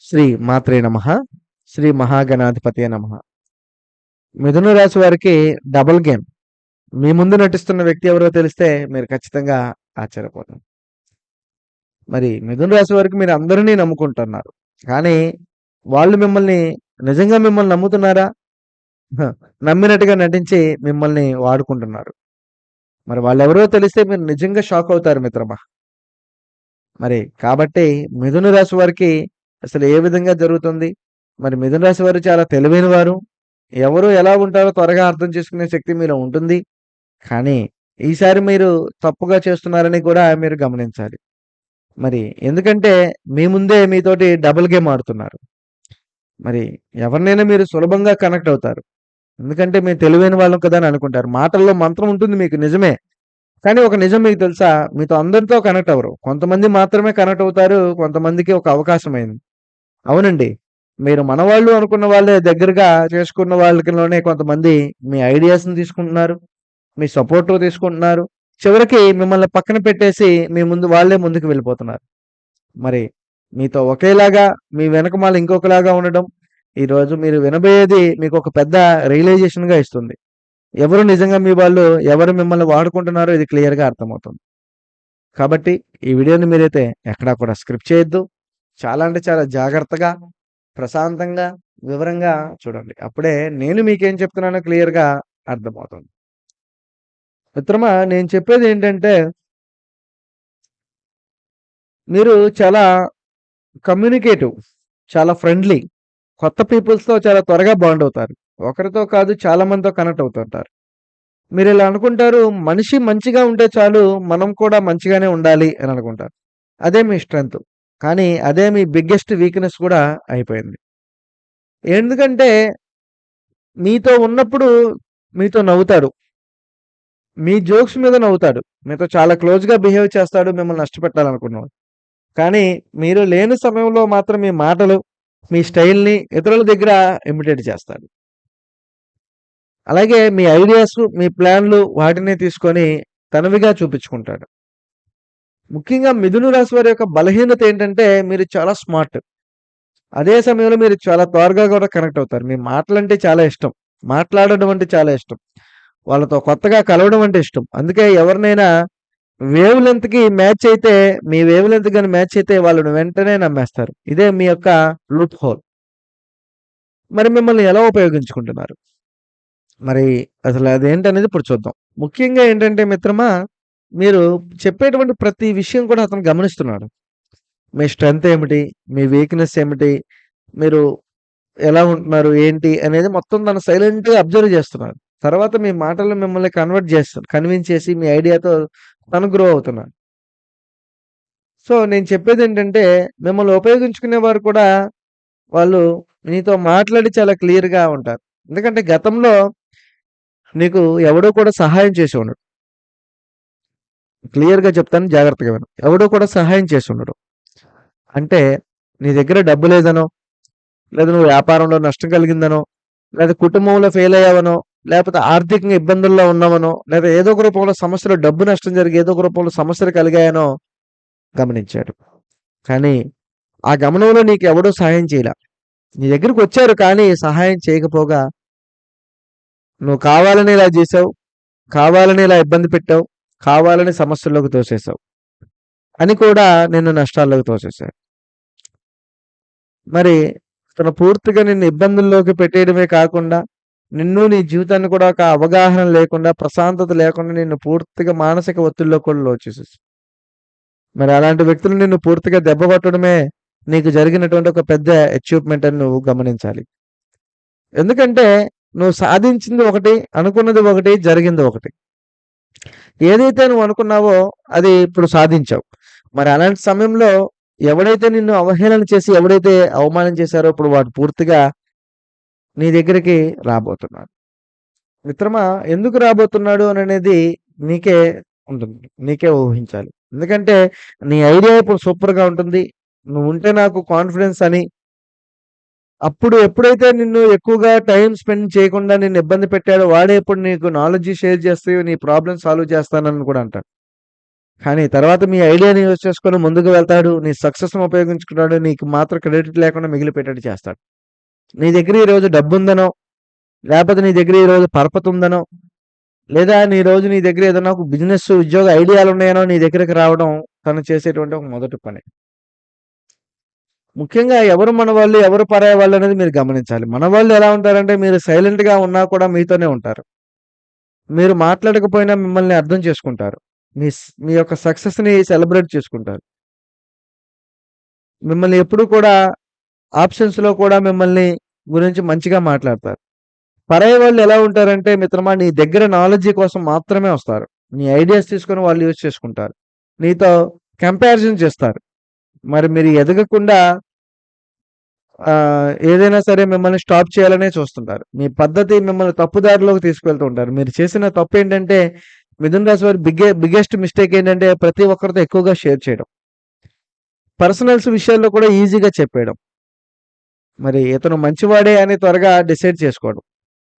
శ్రీ మాత్రే నమః. శ్రీ మహాగణాధిపతయే నమః. మిథున రాశి వారికి డబుల్ గేమ్. మీ ముందు నటిస్తున్న వ్యక్తి ఎవరో తెలిస్తే మీరు ఖచ్చితంగా ఆశ్చర్యపోతారు. మరి మిథున రాశి వారికి మీరు అందరినీ నమ్ముకుంటున్నారు. కానీ వాళ్ళు నిజంగా మిమ్మల్ని నమ్ముతున్నారా? హ! నమ్మినట్టుగా నటించి మిమ్మల్ని వాడుకుంటున్నారు. మరి వాళ్ళెవరో తెలిస్తే మీరు నిజంగా షాక్ అవుతారు మిత్రమా. మరి కాబట్టి మిథున రాశి వారికి అసలు ఏ విధంగా జరుగుతుంది? మరి మిథున రాశి వారు చాలా తెలివైన వారు. ఎవరు ఎలా ఉంటారో త్వరగా అర్థం చేసుకునే శక్తి మీలో ఉంటుంది. కానీ ఈసారి మీరు తప్పుగా చేస్తున్నారని కూడా మీరు గమనించాలి. మరి ఎందుకంటే మీ ముందే మీతోటి డబుల్ గేమ్ ఆడుతున్నారు. మరి ఎవరినైనా మీరు సులభంగా కనెక్ట్ అవుతారు. ఎందుకంటే మేము తెలివైన వాళ్ళం కదా అని అనుకుంటారు. మాటల్లో మంత్రం ఉంటుంది మీకు నిజమే. కానీ ఒక నిజం మీకు తెలుసా? మీతో అందరితో కనెక్ట్ అవ్వరు. కొంతమంది మాత్రమే కనెక్ట్ అవుతారు. కొంతమందికి ఒక అవకాశం అయింది. అవునండి. మీరు మనవాళ్ళు అనుకున్న వాళ్ళే దగ్గరగా చేసుకున్న వాళ్ళకిలోనే కొంతమంది మీ ఐడియాస్‌ని తీసుకుంటున్నారు. మీ సపోర్టు తీసుకుంటున్నారు. చివరికి మిమ్మల్ని పక్కన పెట్టేసి వాళ్ళే ముందుకు వెళ్ళిపోతున్నారు. మరి మీతో ఒకేలాగా మీ వెనకమాల ఇంకొకలాగా ఉండడం, ఈరోజు మీరు వినబోయేది మీకొక పెద్ద రియలైజేషన్‌గా ఇస్తుంది. ఎవరు నిజంగా మీ వాళ్ళు, ఎవరు మిమ్మల్ని వాడుకుంటున్నారో ఇది క్లియర్‌గా అర్థమవుతుంది. కాబట్టి ఈ వీడియోని మీరైతే ఎక్కడా కూడా స్కిప్ చేయొద్దు. చాలా అంటే చాలా జాగ్రత్తగా, ప్రశాంతంగా, వివరంగా చూడండి. అప్పుడే నేను మీకేం చెప్తున్నానో క్లియర్‌గా అర్థమవుతుంది. మిత్రమా నేను చెప్పేదేంటంటే, మీరు చాలా కమ్యూనికేటివ్, చాలా ఫ్రెండ్లీ. కొత్త పీపుల్స్‌తో చాలా త్వరగా బాండ్ అవుతారు. ఒకరితో కాదు చాలా మందితో కనెక్ట్ అవుతుంటారు. మీరిలా అనుకుంటారు, మనిషి మంచిగా ఉంటే చాలు, మనం కూడా మంచిగానే ఉండాలి అని అనుకుంటారు. అదే మీ స్ట్రెంత్. కానీ అదే మీ బిగ్గెస్ట్ వీక్‌నెస్ కూడా అయిపోయింది. ఎందుకంటే మీతో ఉన్నప్పుడు మీతో నవ్వుతాడు. మీ జోక్స్ మీద నవ్వుతాడు. మీతో చాలా క్లోజ్‌గా బిహేవ్ చేస్తాడు మిమ్మల్ని నష్టపెట్టాలనుకున్నవాడు. కానీ మీరు లేని సమయంలో మాత్రం మీ మాటలు, మీ స్టైల్‌ని ఇతరుల దగ్గర ఇమిటేట్ చేస్తాడు. అలాగే మీ ఐడియాస్, మీ ప్లాన్‌లు వాటిని తీసుకొని తనవిగా చూపించుకుంటాడు. ముఖ్యంగా మిథున రాశి వారి యొక్క బలహీనత ఏంటంటే మీరు చాలా స్మార్ట్. అదే సమయంలో మీరు చాలా త్వరగా కూడా కనెక్ట్ అవుతారు. మీ మాటలంటే చాలా ఇష్టం. మాట్లాడడం అంటే చాలా ఇష్టం. వాళ్ళతో కొత్తగా కలవడం అంటే ఇష్టం. అందుకే ఎవరినైనా వేవ్ లెంగ్త్‌కి మ్యాచ్ అయితే, మీ వేవ్ లెంగ్త్ గాని మ్యాచ్ అయితే వాళ్ళని వెంటనే నమ్మేస్తారు. ఇదే మీ యొక్క లూప్ హోల్. మరి మిమ్మల్ని ఎలా ఉపయోగించుకుంటున్నారు? మరి అసలు అదేంటనేది ఇప్పుడు చూద్దాం. ముఖ్యంగా ఏంటంటే మిత్రమా, మీరు చెప్పేటువంటి ప్రతి విషయం కూడా అతను గమనిస్తున్నాడు. మీ స్ట్రెంగ్త్ ఏమిటి? మీ వీక్‌నెస్ ఏమిటి? మీరు ఎలా ఉంటున్నారు? ఏంటి? అనేది మొత్తం తను సైలెంట్‌గా అబ్జర్వ్ చేస్తున్నాడు. తర్వాత మీ మాటలు మిమ్మల్ని కన్విన్స్ చేసి మీ ఐడియాతో తను గ్రో అవుతున్నాడు. సో, నేను చెప్పేదేంటంటే మిమ్మల్ని ఉపయోగించుకునేవారు కూడా వాళ్ళు మీతో మాట్లాడి చాలా క్లియర్‌గా ఉంటారు. ఎందుకంటే గతంలో నీకు ఎవడో కూడా సహాయం చేసి ఉండడు. క్లియర్‌గా చెప్తాను జాగ్రత్తగా విను. ఎవడో కూడా సహాయం చేసి ఉండడు. అంటే నీ దగ్గర డబ్బు లేదనో, లేదా నువ్వు వ్యాపారంలో నష్టం కలిగిందనో, లేదా కుటుంబంలో ఫెయిల్ అయ్యావనో, లేకపోతే ఆర్థికంగా ఇబ్బందుల్లో ఉన్నావనో, లేదా ఏదో ఒక రూపంలో సమస్యలో డబ్బు నష్టం జరిగి ఏదో ఒక రూపంలో సమస్యలు కలిగాయనో గమనించాడు. కానీ ఆ గమనంలో నీకెవడూ సహాయం చేయలా. నీ దగ్గరకొచ్చారు కానీ సహాయం చేయకపోగా, నువ్వు కావాలని ఇలా జేశావు, కావాలని ఇలా ఇబ్బంది పెట్టావు, కావాలని సమస్యల్లోకి తోసేశావు అని కూడా నిన్ను నష్టాల్లోకి తోసేశారు. మరి తను పూర్తిగా నిన్ను ఇబ్బందుల్లోకి పెట్టేయడమే కాకుండా, నీ జీవితాన్ని కూడా ఒక అవగాహన లేకుండా, ప్రశాంతత లేకుండా నిన్ను పూర్తిగా మానసిక ఒత్తిడిలోకి కూడా లోచేసేసారు. మరి అలాంటి వ్యక్తులు నిన్ను పూర్తిగా దెబ్బ కొట్టడమే నీకు జరిగినటువంటి ఒక పెద్ద అచీవ్‌మెంట్ అని నువ్వు గమనించాలి. ఎందుకంటే నువ్వు సాధించింది ఒకటి, అనుకున్నది ఒకటి, జరిగింది ఒకటి. ఏదైతే నువ్వు అనుకున్నావో అది ఇప్పుడు సాధించావు. మరి అలాంటి సమయంలో ఎవడైతే నిన్ను అవహేళన చేసి, ఎవడైతే అవమానం చేశారో ఇప్పుడు వాడు పూర్తిగా నీ దగ్గరికి రాబోతున్నాడు. మిత్రమా ఎందుకు రాబోతున్నాడు అననేది నీకే ఉంటుంది. నీకే ఊహించాలి. ఎందుకంటే నీ ఐడియా ఇప్పుడు సూపర్‌గా ఉంటుంది. నువ్వుంటే నాకు కాన్ఫిడెన్స్ అని అప్పుడు ఎప్పుడైతే నిన్ను ఎక్కువగా టైమ్ స్పెండ్ చేయకుండా నిన్ను ఇబ్బంది పెట్టాడో వాడే ఇప్పుడు నీకు నాలెడ్జ్ షేర్ చేస్తూ నీ ప్రాబ్లమ్ సాల్వ్ చేస్తానని కూడా అంటాడు. కానీ తర్వాత మీ ఐడియాని యూజ్ చేసుకొని ముందుకు వెళ్తాడు. నీ సక్సెస్‌ని ఉపయోగించుకుంటాడు. నీకు మాత్రం క్రెడిట్ లేకుండా మిగిలిపోయేటట్టు చేస్తాడు. నీ దగ్గర ఈరోజు డబ్బుందనో, లేపోతే నీ దగ్గర ఈరోజు పరపతుందనో, లేదా నీ దగ్గర ఏదైనా ఒక బిజినెస్, ఉద్యోగ ఐడియాలున్నాయనో నీ దగ్గరికి రావడం తను చేసేటువంటి ఒక మొదటి పని. ముఖ్యంగా ఎవరు మనవాళ్ళు, ఎవరు పరాయి వాళ్ళనేది మీరు గమనించాలి. మనవాళ్ళు ఎలా ఉంటారంటే మీరు సైలెంట్‌గా ఉన్నా కూడా మీతోనే ఉంటారు. మీరు మాట్లాడకపోయినా మిమ్మల్ని అర్థం చేసుకుంటారు. మీ యొక్క సక్సెస్‌ని సెలబ్రేట్ చేసుకుంటారు. మిమ్మల్ని ఎప్పుడు కూడా ఆప్షన్స్‌లో కూడా మిమ్మల్ని గురించి మంచిగా మాట్లాడతారు. పరాయి వాళ్ళు ఎలా ఉంటారంటే మిత్రమా నీ దగ్గర నాలెడ్జి కోసం మాత్రమే వస్తారు. నీ ఐడియాస్ తీసుకొని వాళ్ళు యూజ్ చేసుకుంటారు. నీతో కంపారిజన్ చేస్తారు. మరి మీరు ఎదగకుండా ఏదైనా సరే మిమ్మల్ని స్టాప్ చేయాలనే చూస్తుంటారు. మీ పద్ధతి మిమ్మల్ని తప్పు దారిలోకి తీసుకెళ్తూ ఉంటారు. మీరు చేసిన తప్పేంటంటే మిథున రాశి వారి బిగ్గెస్ట్ మిస్టేక్ ఏంటంటే ప్రతి ఒక్కరితో ఎక్కువగా షేర్ చేయడం. పర్సనల్స్ విషయాల్లో కూడా ఈజీగా చెప్పేయడం. మరి ఇతను మంచివాడే అని త్వరగా డిసైడ్ చేసుకోవడం.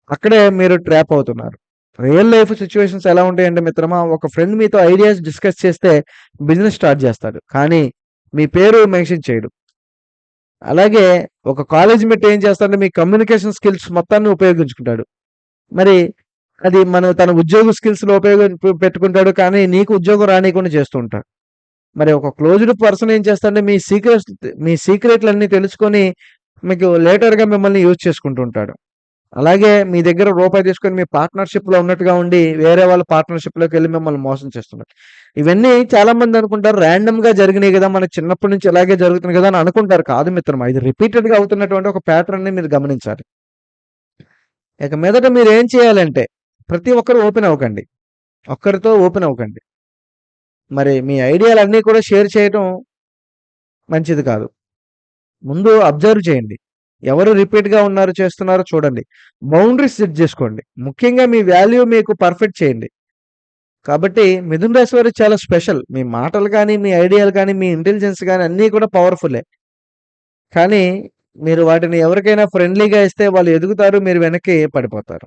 అక్కడే మీరు ట్రాప్ అవుతున్నారు. రియల్ లైఫ్ సిట్యుయేషన్స్ ఎలా ఉంటాయంటే మిత్రమా, ఒక ఫ్రెండ్ మీతో ఐడియాస్ డిస్కస్ చేస్తే బిజినెస్ స్టార్ట్ చేస్తాడు. కానీ మీ పేరు మెన్షన్ చేయడు. అలాగే ఒక కాలేజ్ మేట్ ఏం చేస్తాడంటే మీ కమ్యూనికేషన్ స్కిల్స్ మొత్తాన్ని ఉపయోగించుకుంటాడు. మరి అది తన ఉద్యోగ స్కిల్స్‌లో పెట్టుకుంటాడు. కానీ నీకు ఉద్యోగం రానీయకుండా చేస్తూ ఉంటాడు. మరి ఒక క్లోజ్డ్ పర్సన్ ఏం చేస్తాడంటే మీ సీక్రెట్‌లన్నీ తెలుసుకొని మీకు లేటర్‌గా మిమ్మల్ని యూజ్ చేసుకుంటూ ఉంటాడు. అలాగే మీ దగ్గర రూపాయి తీసుకొని మీ పార్ట్నర్‌షిప్‌లో ఉన్నట్టుగా ఉండి వేరే వాళ్ళ పార్ట్నర్‌షిప్‌లోకెళ్ళి మిమ్మల్ని మోసం చేస్తున్నాడు. ఇవన్నీ చాలామంది అనుకుంటారు రాండమ్‌గా జరిగినాయి గదా! మనకు చిన్నప్పటి నుంచి ఇలాగే జరుగుతుంది గదా! అని అనుకుంటారు. కాదు మిత్రమా, ఇది రిపీటెడ్‌గా అవుతున్నటువంటి ఒక ప్యాటర్న్‌ని మీరు గమనించాలి. ఇక మీదట మీరేం చేయాలంటే ప్రతి ఒక్కరు ఓపెన్ అవ్వకండి. ఒక్కరితో ఓపెన్ అవ్వకండి. మరి మీ ఐడియాలన్నీ కూడా షేర్ చేయటం మంచిది కాదు. ముందు అబ్జర్వ్ చేయండి. ఎవరు రిపీట్‌గా చేస్తున్నారో చూడండి. బౌండరీస్ సెట్ జేసుకోండి. ముఖ్యంగా మీ వాల్యూ మీకు పర్ఫెక్ట్ చేయండి. కాబట్టి మిథున రాశి వారు చాలా స్పెషల్. మీ మాటలు గాని, మీ ఐడియాలు గాని, మీ ఇంటెలిజెన్స్ గాని అన్నీ కూడా పవర్‌ఫుల్లే. కానీ మీరు వాటిని ఎవరికైనా ఫ్రెండ్లీగా ఇస్తే వాళ్ళు ఎదుగుతారు. మీరు వెనక్కి పడిపోతారు.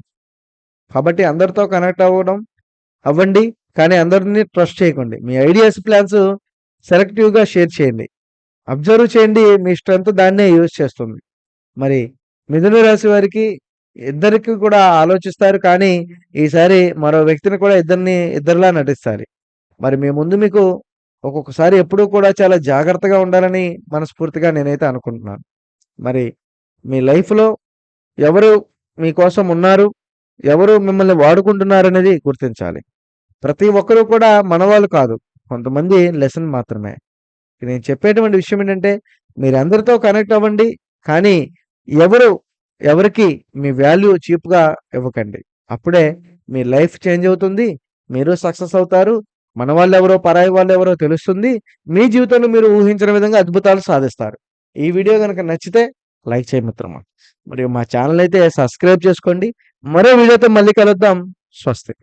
కాబట్టి అందరితో కనెక్ట్ అవ్వండి. కానీ అందరిని ట్రస్ట్ చేయకండి. మీ ఐడియాస్, ప్లాన్స్ సెలెక్టివ్‌గా షేర్ చేయండి. అబ్జర్వ్ చేయండి. మీ స్ట్రెంగ్త్ దాన్నే యూజ్ చేస్తుంది. మరి మిథున రాశి వారికి ఇద్దరికి కూడా ఆలోచిస్తారు. కానీ ఈసారి మరో వ్యక్తిని కూడా ఇద్దరిలా నటిస్తారు. మరి మీ ముందు మీకు ఒక్కొక్కసారి ఎప్పుడూ కూడా చాలా జాగ్రత్తగా ఉండాలని మనస్ఫూర్తిగా నేనైతే అనుకుంటున్నాను. మరి మీ లైఫ్‌లో ఎవరు మీకోసం ఉన్నారు? ఎవరు మిమ్మల్ని వాడుకుంటున్నారనేది గుర్తించాలి. ప్రతి ఒక్కరు కూడా మనవాళ్ళు కాదు. కొంతమంది లెసన్ మాత్రమే. నేను చెప్పేటువంటి విషయం ఏంటంటే మీరందరితో కనెక్ట్ అవ్వండి. కానీ ఎవరు ఎవరికి మీ వాల్యూ చీప్‌గా ఇవ్వకండి. అప్పుడే మీ లైఫ్ చేంజ్ అవుతుంది. మీరు సక్సెస్ అవుతారు. మన వాళ్ళెవరో, పరాయి వాళ్ళెవరో తెలుస్తుంది. మీ జీవితంలో మీరు ఊహించిన విధంగా అద్భుతాలు సాధిస్తారు. ఈ వీడియో గనుక నచ్చితే లైక్ చేయి మిత్రమా. మరియు మా ఛానెల్ అయితే సబ్స్క్రైబ్ చేసుకోండి. మరో వీడియోతో మళ్ళీ కలుద్దాం. స్వస్తి.